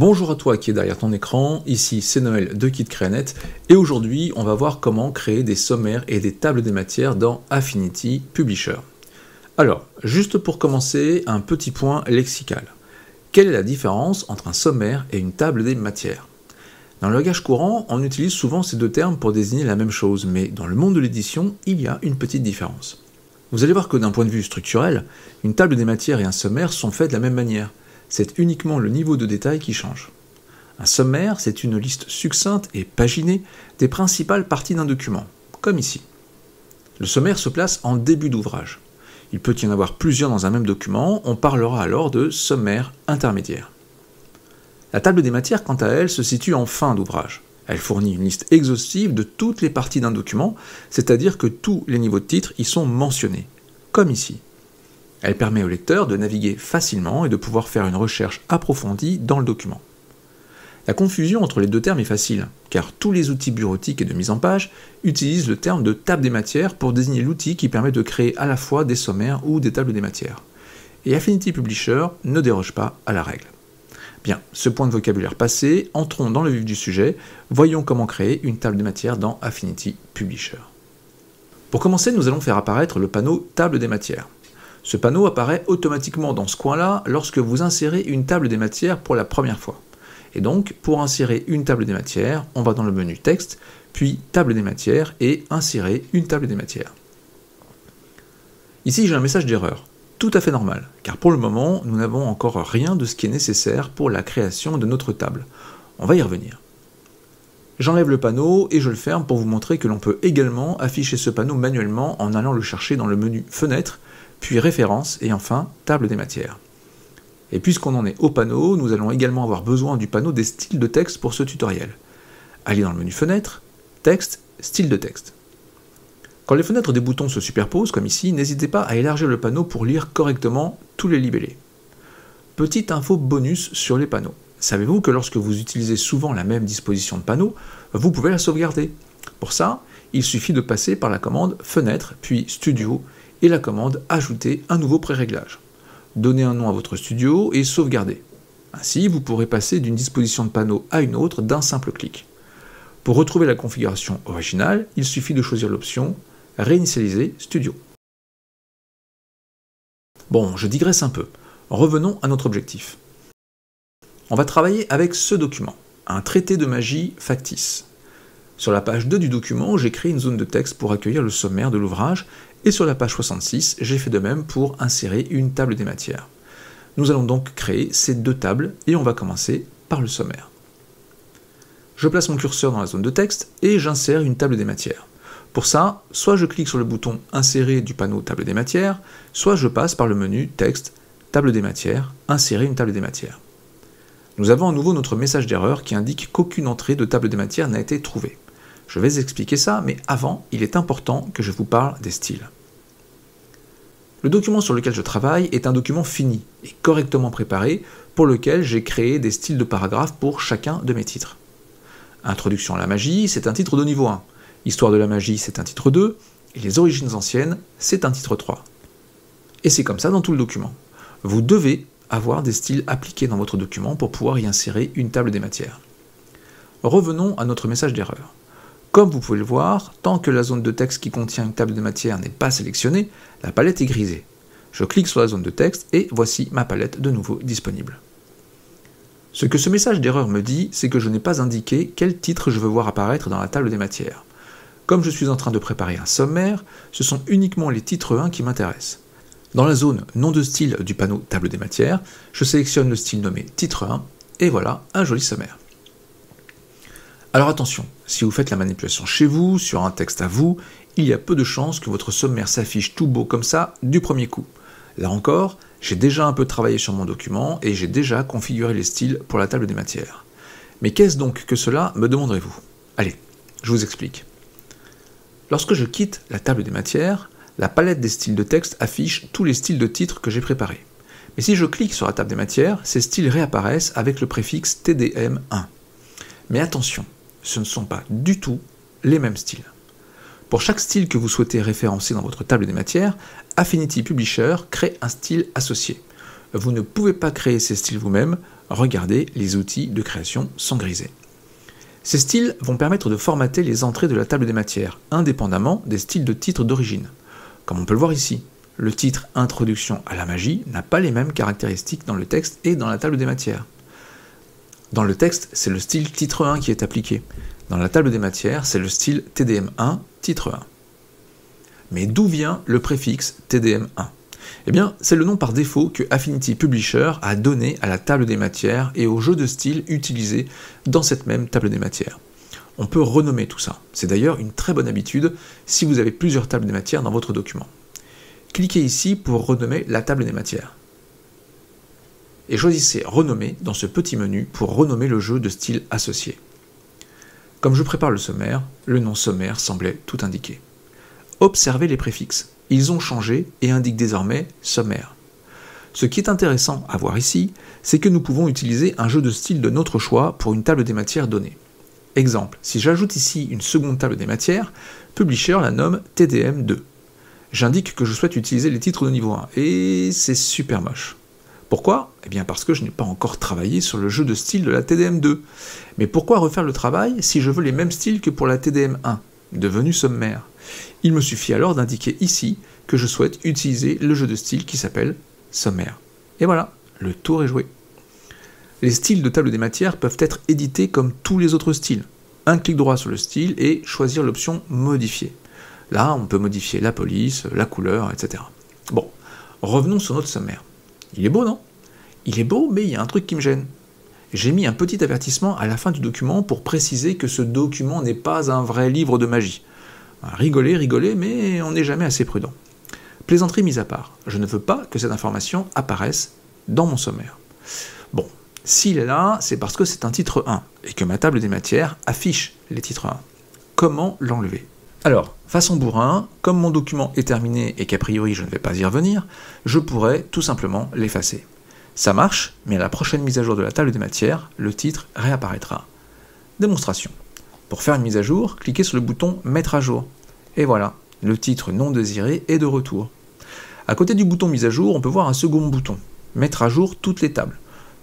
Bonjour à toi qui est derrière ton écran, ici c'est Noël de KitCreaNet et aujourd'hui on va voir comment créer des sommaires et des tables des matières dans Affinity Publisher. Alors, juste pour commencer, un petit point lexical. Quelle est la différence entre un sommaire et une table des matières? Dans le langage courant, on utilise souvent ces deux termes pour désigner la même chose, mais dans le monde de l'édition, il y a une petite différence. Vous allez voir que d'un point de vue structurel, une table des matières et un sommaire sont faits de la même manière. C'est uniquement le niveau de détail qui change. Un sommaire, c'est une liste succincte et paginée des principales parties d'un document, comme ici. Le sommaire se place en début d'ouvrage. Il peut y en avoir plusieurs dans un même document, on parlera alors de sommaire intermédiaire. La table des matières, quant à elle, se situe en fin d'ouvrage. Elle fournit une liste exhaustive de toutes les parties d'un document, c'est-à-dire que tous les niveaux de titres y sont mentionnés, comme ici. Elle permet au lecteur de naviguer facilement et de pouvoir faire une recherche approfondie dans le document. La confusion entre les deux termes est facile, car tous les outils bureautiques et de mise en page utilisent le terme de table des matières pour désigner l'outil qui permet de créer à la fois des sommaires ou des tables des matières. Et Affinity Publisher ne déroge pas à la règle. Bien, ce point de vocabulaire passé, entrons dans le vif du sujet, voyons comment créer une table des matières dans Affinity Publisher. Pour commencer, nous allons faire apparaître le panneau Table des matières. Ce panneau apparaît automatiquement dans ce coin-là lorsque vous insérez une table des matières pour la première fois. Et donc, pour insérer une table des matières, on va dans le menu Texte, puis Table des matières et Insérer une table des matières. Ici, j'ai un message d'erreur, tout à fait normal, car pour le moment, nous n'avons encore rien de ce qui est nécessaire pour la création de notre table. On va y revenir. J'enlève le panneau et je le ferme pour vous montrer que l'on peut également afficher ce panneau manuellement en allant le chercher dans le menu Fenêtre, puis Références et enfin Table des matières. Et puisqu'on en est au panneau, nous allons également avoir besoin du panneau des styles de texte pour ce tutoriel. Allez dans le menu Fenêtre, Texte, Style de texte. Quand les fenêtres des boutons se superposent, comme ici, n'hésitez pas à élargir le panneau pour lire correctement tous les libellés. Petite info bonus sur les panneaux. Savez-vous que lorsque vous utilisez souvent la même disposition de panneau, vous pouvez la sauvegarder? Pour ça, il suffit de passer par la commande Fenêtre, puis Studio, et la commande Ajouter un nouveau pré-réglage. Donnez un nom à votre studio et sauvegardez. Ainsi, vous pourrez passer d'une disposition de panneau à une autre d'un simple clic. Pour retrouver la configuration originale, il suffit de choisir l'option Réinitialiser Studio. Bon, je digresse un peu. Revenons à notre objectif. On va travailler avec ce document, un traité de magie factice. Sur la page 2 du document, j'ai créé une zone de texte pour accueillir le sommaire de l'ouvrage, et sur la page 66, j'ai fait de même pour insérer une table des matières. Nous allons donc créer ces deux tables, et on va commencer par le sommaire. Je place mon curseur dans la zone de texte, et j'insère une table des matières. Pour ça, soit je clique sur le bouton Insérer du panneau Table des matières, soit je passe par le menu Texte, Table des matières, Insérer une table des matières. Nous avons à nouveau notre message d'erreur qui indique qu'aucune entrée de table des matières n'a été trouvée. Je vais expliquer ça, mais avant, il est important que je vous parle des styles. Le document sur lequel je travaille est un document fini et correctement préparé pour lequel j'ai créé des styles de paragraphes pour chacun de mes titres. Introduction à la magie, c'est un titre de niveau 1. Histoire de la magie, c'est un titre 2. Et les origines anciennes, c'est un titre 3. Et c'est comme ça dans tout le document. Vous devez avoir des styles appliqués dans votre document pour pouvoir y insérer une table des matières. Revenons à notre message d'erreur. Comme vous pouvez le voir, tant que la zone de texte qui contient une table de matière n'est pas sélectionnée, la palette est grisée. Je clique sur la zone de texte et voici ma palette de nouveau disponible. Ce que ce message d'erreur me dit, c'est que je n'ai pas indiqué quel titre je veux voir apparaître dans la table des matières. Comme je suis en train de préparer un sommaire, ce sont uniquement les titres 1 qui m'intéressent. Dans la zone nom de style du panneau Table des matières, je sélectionne le style nommé titre 1 et voilà un joli sommaire. Alors attention, si vous faites la manipulation chez vous, sur un texte à vous, il y a peu de chances que votre sommaire s'affiche tout beau comme ça du premier coup. Là encore, j'ai déjà un peu travaillé sur mon document et j'ai déjà configuré les styles pour la table des matières. Mais qu'est-ce donc que cela, me demanderez-vous? Allez, je vous explique. Lorsque je quitte la table des matières, la palette des styles de texte affiche tous les styles de titres que j'ai préparés. Mais si je clique sur la table des matières, ces styles réapparaissent avec le préfixe TDM1. Mais attention, ce ne sont pas du tout les mêmes styles. Pour chaque style que vous souhaitez référencer dans votre table des matières, Affinity Publisher crée un style associé. Vous ne pouvez pas créer ces styles vous-même, Regardez, les outils de création sont grisés. Ces styles vont permettre de formater les entrées de la table des matières, indépendamment des styles de titre d'origine. Comme on peut le voir ici, le titre « Introduction à la magie » n'a pas les mêmes caractéristiques dans le texte et dans la table des matières. Dans le texte, c'est le style titre 1 qui est appliqué. Dans la table des matières, c'est le style TDM1, titre 1. Mais d'où vient le préfixe TDM1 ? Eh bien, c'est le nom par défaut que Affinity Publisher a donné à la table des matières et au jeu de style utilisé dans cette même table des matières. On peut renommer tout ça. C'est d'ailleurs une très bonne habitude si vous avez plusieurs tables des matières dans votre document. Cliquez ici pour renommer la table des matières. Et choisissez Renommer dans ce petit menu pour renommer le jeu de style associé. Comme je prépare le sommaire, le nom sommaire semblait tout indiquer. Observez les préfixes. Ils ont changé et indiquent désormais sommaire. Ce qui est intéressant à voir ici, c'est que nous pouvons utiliser un jeu de style de notre choix pour une table des matières donnée. Exemple, si j'ajoute ici une seconde table des matières, Publisher la nomme TDM2. J'indique que je souhaite utiliser les titres de niveau 1, et c'est super moche. Pourquoi ? Eh bien parce que je n'ai pas encore travaillé sur le jeu de style de la TDM2. Mais pourquoi refaire le travail si je veux les mêmes styles que pour la TDM1, devenue sommaire ? Il me suffit alors d'indiquer ici que je souhaite utiliser le jeu de style qui s'appelle sommaire. Et voilà, le tour est joué. Les styles de table des matières peuvent être édités comme tous les autres styles. Un clic droit sur le style et choisir l'option modifier. Là, on peut modifier la police, la couleur, etc. Bon, revenons sur notre sommaire. Il est beau, non ? Il est beau, mais il y a un truc qui me gêne. J'ai mis un petit avertissement à la fin du document pour préciser que ce document n'est pas un vrai livre de magie. Rigoler, mais on n'est jamais assez prudent. Plaisanterie mise à part, je ne veux pas que cette information apparaisse dans mon sommaire. Bon, s'il est là, c'est parce que c'est un titre 1, et que ma table des matières affiche les titres 1. Comment l'enlever ? Alors, façon bourrin, comme mon document est terminé et qu'a priori je ne vais pas y revenir, je pourrais tout simplement l'effacer. Ça marche, mais à la prochaine mise à jour de la table des matières, le titre réapparaîtra. Démonstration. Pour faire une mise à jour, cliquez sur le bouton « Mettre à jour ». Et voilà, le titre non désiré est de retour. À côté du bouton « Mise à jour », on peut voir un second bouton « Mettre à jour toutes les tables ».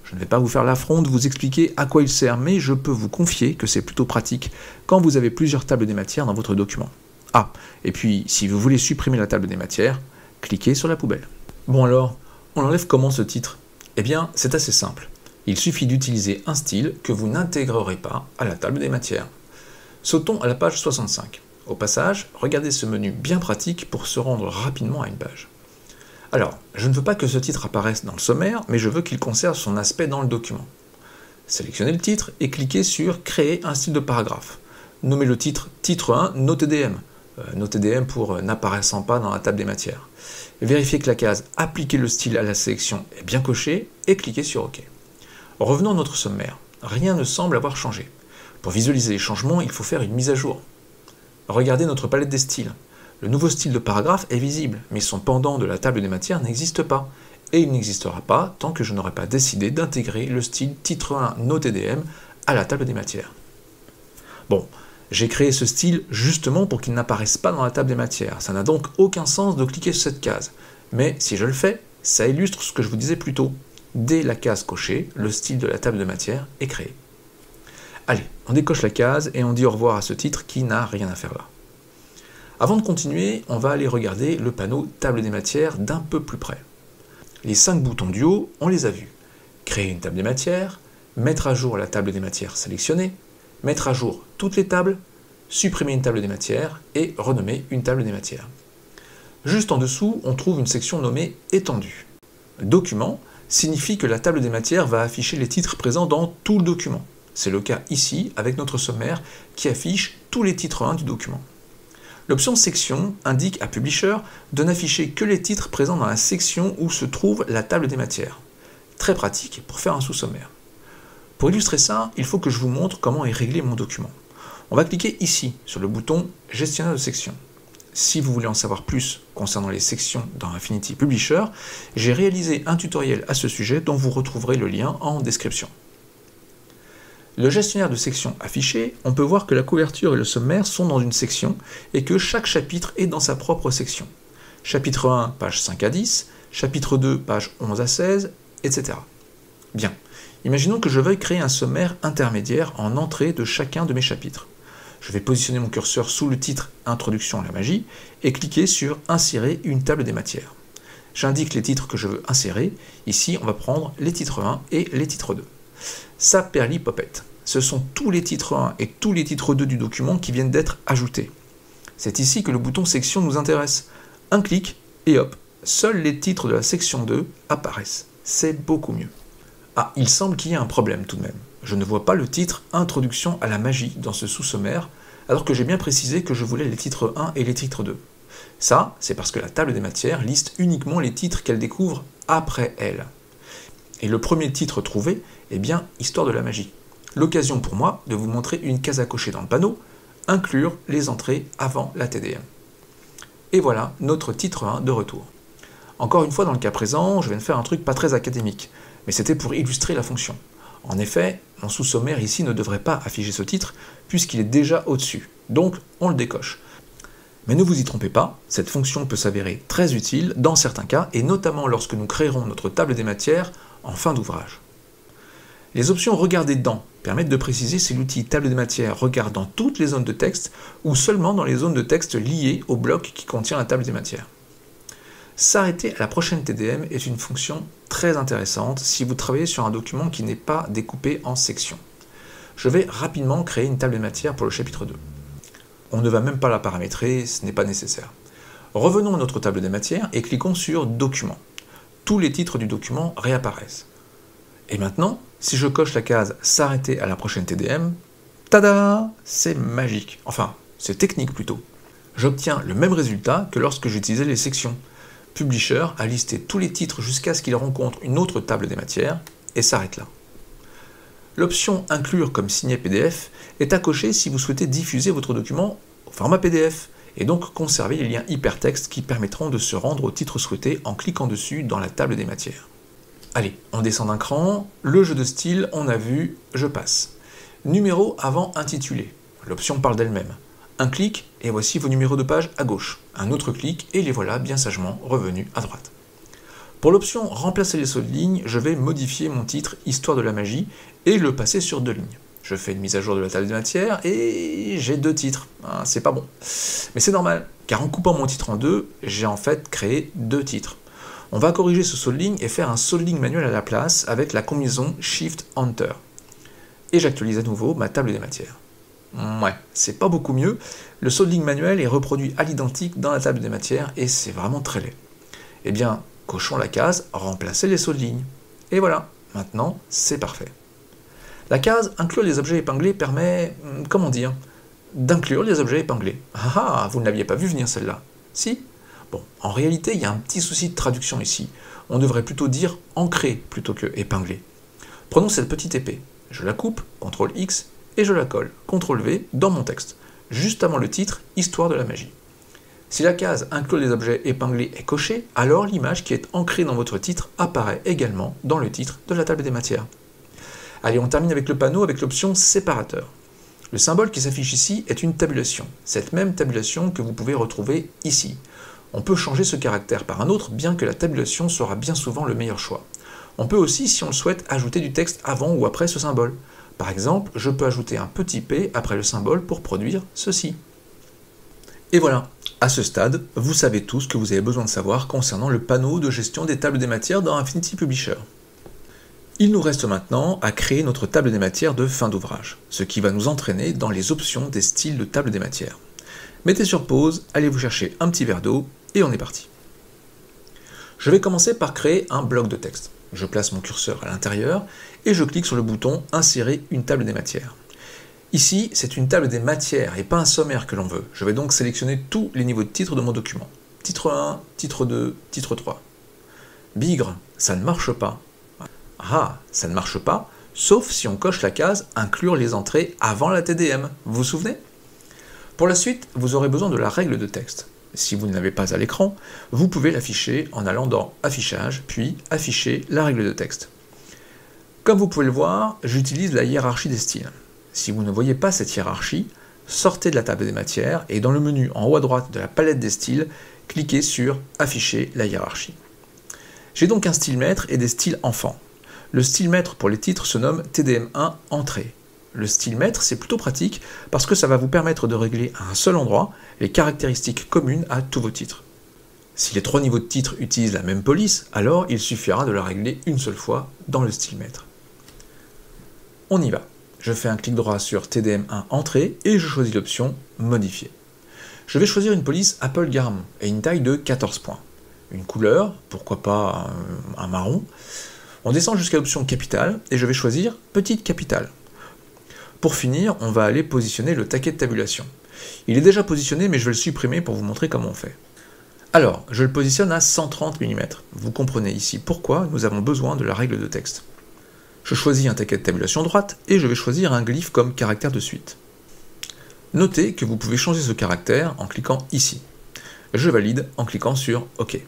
Je ne vais pas vous faire l'affront de vous expliquer à quoi il sert, mais je peux vous confier que c'est plutôt pratique quand vous avez plusieurs tables des matières dans votre document. Ah, et puis si vous voulez supprimer la table des matières, cliquez sur la poubelle. Bon alors, on enlève comment ce titre ? Eh bien, c'est assez simple. Il suffit d'utiliser un style que vous n'intégrerez pas à la table des matières. Sautons à la page 65. Au passage, regardez ce menu bien pratique pour se rendre rapidement à une page. Alors, je ne veux pas que ce titre apparaisse dans le sommaire, mais je veux qu'il conserve son aspect dans le document. Sélectionnez le titre et cliquez sur « Créer un style de paragraphe ». Nommez le titre « Titre 1 NoTDM ». NoTDM pour « N'apparaissant pas dans la table des matières ». Vérifiez que la case « Appliquer le style à la sélection » est bien cochée et cliquez sur « OK ». Revenons à notre sommaire. Rien ne semble avoir changé. Pour visualiser les changements, il faut faire une mise à jour. Regardez notre palette des styles. Le nouveau style de paragraphe est visible, mais son pendant de la table des matières n'existe pas. Et il n'existera pas tant que je n'aurai pas décidé d'intégrer le style titre 1 NoTDM à la table des matières. Bon, j'ai créé ce style justement pour qu'il n'apparaisse pas dans la table des matières. Ça n'a donc aucun sens de cliquer sur cette case. Mais si je le fais, ça illustre ce que je vous disais plus tôt. Dès la case cochée, le style de la table de matière est créé. Allez, on décoche la case et on dit au revoir à ce titre qui n'a rien à faire là. Avant de continuer, on va aller regarder le panneau table des matières d'un peu plus près. Les 5 boutons du haut, on les a vus. Créer une table des matières, mettre à jour la table des matières sélectionnée, mettre à jour toutes les tables, supprimer une table des matières et renommer une table des matières. Juste en dessous, on trouve une section nommée « Étendu ». Document signifie que la table des matières va afficher les titres présents dans tout le document. C'est le cas ici avec notre sommaire qui affiche tous les titres 1 du document. L'option section indique à Publisher de n'afficher que les titres présents dans la section où se trouve la table des matières. Très pratique pour faire un sous-sommaire. Pour illustrer ça, il faut que je vous montre comment est réglé mon document. On va cliquer ici sur le bouton Gestionnaire de section. Si vous voulez en savoir plus concernant les sections dans Affinity Publisher, j'ai réalisé un tutoriel à ce sujet dont vous retrouverez le lien en description. Le gestionnaire de section affiché, on peut voir que la couverture et le sommaire sont dans une section et que chaque chapitre est dans sa propre section. Chapitre 1, page 5 à 10, chapitre 2, page 11 à 16, etc. Bien. Imaginons que je veuille créer un sommaire intermédiaire en entrée de chacun de mes chapitres. Je vais positionner mon curseur sous le titre « Introduction à la magie » et cliquer sur « Insérer une table des matières ». J'indique les titres que je veux insérer. Ici, on va prendre les titres 1 et les titres 2. Saperlipopette. Ce sont tous les titres 1 et tous les titres 2 du document qui viennent d'être ajoutés. C'est ici que le bouton section nous intéresse. Un clic et hop, seuls les titres de la section 2 apparaissent. C'est beaucoup mieux. Ah, il semble qu'il y ait un problème tout de même. Je ne vois pas le titre Introduction à la magie dans ce sous-sommaire, alors que j'ai bien précisé que je voulais les titres 1 et les titres 2. Ça, c'est parce que la table des matières liste uniquement les titres qu'elle découvre après elle. Et le premier titre trouvé est bien Histoire de la magie. L'occasion pour moi de vous montrer une case à cocher dans le panneau, inclure les entrées avant la TDM. Et voilà notre titre 1 de retour. Encore une fois, dans le cas présent, je viens de faire un truc pas très académique, mais c'était pour illustrer la fonction. En effet, mon sous-sommaire ici ne devrait pas afficher ce titre, puisqu'il est déjà au-dessus, donc on le décoche. Mais ne vous y trompez pas, cette fonction peut s'avérer très utile dans certains cas, et notamment lorsque nous créerons notre table des matières en fin d'ouvrage. Les options Regarder dans permettent de préciser si l'outil table des matières regarde dans toutes les zones de texte ou seulement dans les zones de texte liées au bloc qui contient la table des matières. S'arrêter à la prochaine TDM est une fonction très intéressante si vous travaillez sur un document qui n'est pas découpé en sections. Je vais rapidement créer une table des matières pour le chapitre 2. On ne va même pas la paramétrer, ce n'est pas nécessaire. Revenons à notre table des matières et cliquons sur Document. Tous les titres du document réapparaissent. Et maintenant, si je coche la case « S'arrêter à la prochaine TDM », tada, c'est magique. Enfin, c'est technique plutôt. J'obtiens le même résultat que lorsque j'utilisais les sections. Publisher a listé tous les titres jusqu'à ce qu'il rencontre une autre table des matières et s'arrête là. L'option « Inclure comme signet PDF » est à cocher si vous souhaitez diffuser votre document au format PDF et donc conserver les liens hypertextes qui permettront de se rendre au titre souhaité en cliquant dessus dans la table des matières. Allez, on descend d'un cran, le jeu de style, on a vu, je passe. Numéro avant intitulé, l'option parle d'elle-même. Un clic et voici vos numéros de page à gauche. Un autre clic et les voilà bien sagement revenus à droite. Pour l'option remplacer les sauts de ligne, je vais modifier mon titre Histoire de la magie et le passer sur 2 lignes. Je fais une mise à jour de la table des matières et j'ai 2 titres. Ah, c'est pas bon. Mais c'est normal, car en coupant mon titre en 2, j'ai en fait créé 2 titres. On va corriger ce saut de ligne et faire un saut de ligne manuel à la place avec la combinaison Shift-Enter. Et j'actualise à nouveau ma table des matières. Ouais, c'est pas beaucoup mieux. Le saut de ligne manuel est reproduit à l'identique dans la table des matières et c'est vraiment très laid. Eh bien, cochons la case « Remplacer les sauts de ligne ». Et voilà, maintenant, c'est parfait. La case « Inclure les objets épinglés » permet, comment dire, d'inclure les objets épinglés. Ah ah, vous ne l'aviez pas vu venir celle-là. Si? Bon, en réalité, il y a un petit souci de traduction ici. On devrait plutôt dire « ancrer » plutôt que « épingler ». Prenons cette petite épée. Je la coupe, CTRL X, et je la colle, CTRL V, dans mon texte, juste avant le titre « Histoire de la magie ». Si la case « Inclure les objets épinglés » est cochée, alors l'image qui est ancrée dans votre titre apparaît également dans le titre de la table des matières. Allez, on termine avec le panneau avec l'option « Séparateur ». Le symbole qui s'affiche ici est une tabulation, cette même tabulation que vous pouvez retrouver ici. On peut changer ce caractère par un autre, bien que la tabulation sera bien souvent le meilleur choix. On peut aussi, si on le souhaite, ajouter du texte avant ou après ce symbole. Par exemple, je peux ajouter un petit p après le symbole pour produire ceci. Et voilà, à ce stade, vous savez tout ce que vous avez besoin de savoir concernant le panneau de gestion des tables des matières dans Affinity Publisher. Il nous reste maintenant à créer notre table des matières de fin d'ouvrage, ce qui va nous entraîner dans les options des styles de table des matières. Mettez sur pause, allez vous chercher un petit verre d'eau, et on est parti. Je vais commencer par créer un bloc de texte. Je place mon curseur à l'intérieur et je clique sur le bouton « Insérer une table des matières ». Ici, c'est une table des matières et pas un sommaire que l'on veut. Je vais donc sélectionner tous les niveaux de titre de mon document. Titre 1, titre 2, titre 3. Bigre, ça ne marche pas. Ah, ça ne marche pas, sauf si on coche la case « Inclure les entrées avant la TDM ». Vous vous souvenez? Pour la suite, vous aurez besoin de la règle de texte. Si vous ne l'avez pas à l'écran, vous pouvez l'afficher en allant dans « Affichage », puis « Afficher la règle de texte ». Comme vous pouvez le voir, j'utilise la hiérarchie des styles. Si vous ne voyez pas cette hiérarchie, sortez de la table des matières et dans le menu en haut à droite de la palette des styles, cliquez sur « Afficher la hiérarchie ». J'ai donc un style maître et des styles enfants. Le style maître pour les titres se nomme TDM1 Entrée. Le style maître, c'est plutôt pratique parce que ça va vous permettre de régler à un seul endroit les caractéristiques communes à tous vos titres. Si les 3 niveaux de titres utilisent la même police, alors il suffira de la régler une seule fois dans le style maître. On y va. Je fais un clic droit sur TDM1 Entrée et je choisis l'option Modifier. Je vais choisir une police Apple Garamond et une taille de 14 points. Une couleur, pourquoi pas un marron. On descend jusqu'à l'option Capitale et je vais choisir Petite Capitale. Pour finir, on va aller positionner le taquet de tabulation. Il est déjà positionné mais je vais le supprimer pour vous montrer comment on fait. Alors, je le positionne à 130 mm. Vous comprenez ici pourquoi nous avons besoin de la règle de texte. Je choisis un taquet de tabulation droite et je vais choisir un glyphe comme caractère de suite. Notez que vous pouvez changer ce caractère en cliquant ici. Je valide en cliquant sur OK.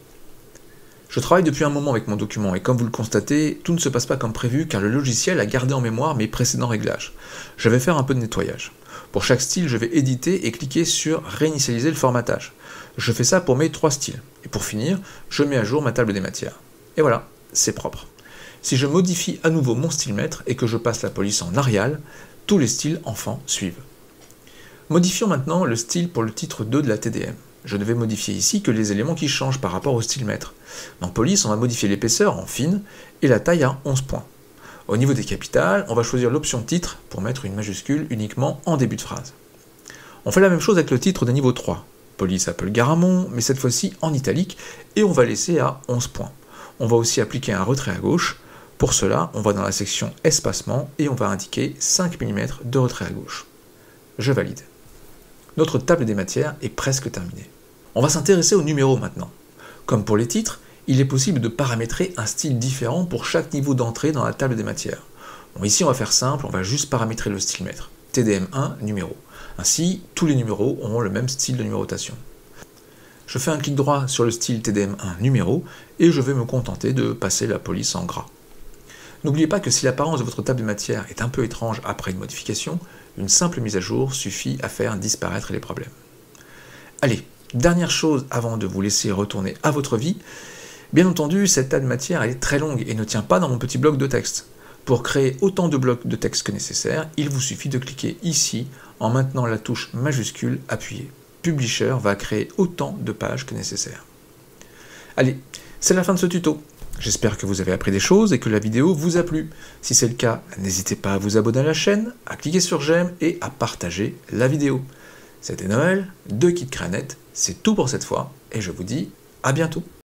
Je travaille depuis un moment avec mon document et comme vous le constatez, tout ne se passe pas comme prévu car le logiciel a gardé en mémoire mes précédents réglages. Je vais faire un peu de nettoyage. Pour chaque style, je vais éditer et cliquer sur réinitialiser le formatage. Je fais ça pour mes 3 styles. Et pour finir, je mets à jour ma table des matières. Et voilà, c'est propre. Si je modifie à nouveau mon style maître et que je passe la police en Arial, tous les styles enfants suivent. Modifions maintenant le style pour le titre 2 de la TDM. Je ne vais modifier ici que les éléments qui changent par rapport au style maître. Dans police, on va modifier l'épaisseur en fine et la taille à 11 points. Au niveau des capitales, on va choisir l'option titre pour mettre une majuscule uniquement en début de phrase. On fait la même chose avec le titre de niveau 3. Police Apple Garamond, mais cette fois-ci en italique, et on va laisser à 11 points. On va aussi appliquer un retrait à gauche. Pour cela, on va dans la section Espacement et on va indiquer 5 mm de retrait à gauche. Je valide. Notre table des matières est presque terminée. On va s'intéresser aux numéros maintenant. Comme pour les titres, il est possible de paramétrer un style différent pour chaque niveau d'entrée dans la table des matières. Bon, ici, on va faire simple, on va juste paramétrer le style maître. TDM1 numéro. Ainsi, tous les numéros auront le même style de numérotation. Je fais un clic droit sur le style TDM1 numéro et je vais me contenter de passer la police en gras. N'oubliez pas que si l'apparence de votre table de matière est un peu étrange après une modification, une simple mise à jour suffit à faire disparaître les problèmes. Allez, dernière chose avant de vous laisser retourner à votre vie, bien entendu, cette table de matière est très longue et ne tient pas dans mon petit bloc de texte. Pour créer autant de blocs de texte que nécessaire, il vous suffit de cliquer ici en maintenant la touche majuscule appuyée. Publisher va créer autant de pages que nécessaire. Allez, c'est la fin de ce tuto. J'espère que vous avez appris des choses et que la vidéo vous a plu. Si c'est le cas, n'hésitez pas à vous abonner à la chaîne, à cliquer sur j'aime et à partager la vidéo. C'était Noël de KitKreaNet, c'est tout pour cette fois et je vous dis à bientôt.